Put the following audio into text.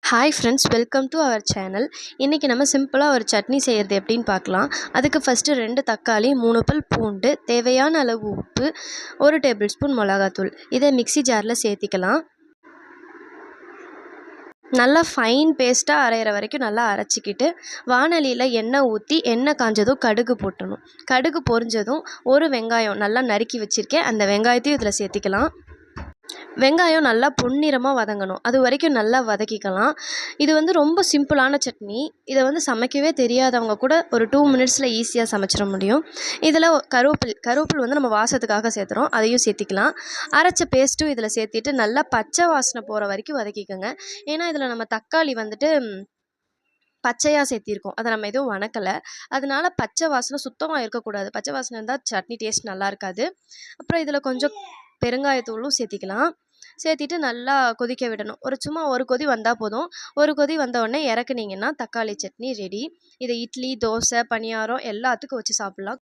Hi friends, welcome to our channel. இன்றைக்கி நம்ம சிம்பிளாக ஒரு சட்னி செய்கிறது எப்படின்னு பார்க்கலாம். அதுக்கு ஃபஸ்ட்டு 2 தக்காளி, 3 பல் பூண்டு, தேவையான அளவு உப்பு, 1 டேபிள் ஸ்பூன் மிளகாத்தூள். இதை மிக்ஸி ஜாரில் சேர்த்திக்கலாம். நல்லா ஃபைன் பேஸ்ட்டாக அரைகிற வரைக்கும் நல்லா அரைச்சிக்கிட்டு, வாணலியில் எண்ணெய் ஊற்றி எண்ணெய் காஞ்சதும் கடுகு போட்டுடணும். கடுகு பொரிஞ்சதும் ஒரு வெங்காயம் நல்லா நறுக்கி வச்சுருக்கேன், அந்த வெங்காயத்தையும் இதில் சேர்த்திக்கலாம். வெங்காயம் நல்லா பொன்னிறமாக வதங்கணும், அது வரைக்கும் நல்லா வதக்கிக்கலாம். இது ரொம்ப சிம்பிளான சட்னி. இதை சமைக்கவே தெரியாதவங்க கூட ஒரு 2 மினிட்ஸில் ஈஸியாக சமைச்சிட முடியும். இதில் கருவேப்பில் நம்ம வாசத்துக்காக சேர்த்துறோம், அதையும் சேர்த்திக்கலாம். அரைச்ச பேஸ்ட்டும் இதில் சேர்த்திட்டு நல்லா பச்சை வாசனை போகிற வரைக்கும் வதக்கிக்கோங்க. ஏன்னா இதில் நம்ம தக்காளி பச்சையாக சேர்த்திருக்கோம், அதை நம்ம எதுவும் வணக்கலை. அதனால பச்சை வாசனை சுத்தமாக இருக்கக்கூடாது. பச்சை வாசனை இருந்தால் சட்னி டேஸ்ட் நல்லா இருக்காது. அப்புறம் இதில் கொஞ்சம் பெருங்காயத்தூளும் சேர்த்திக்கலாம். சேர்த்திட்டு நல்லா கொதிக்க விடணும். சும்மா ஒரு கொதி வந்தால் போதும். ஒரு கொதி வந்த உடனே இறக்குனீங்கன்னா தக்காளி சட்னி ரெடி. இதை இட்லி, தோசை, பணியாரம் எல்லாத்துக்கும் வச்சு சாப்பிட்லாம்.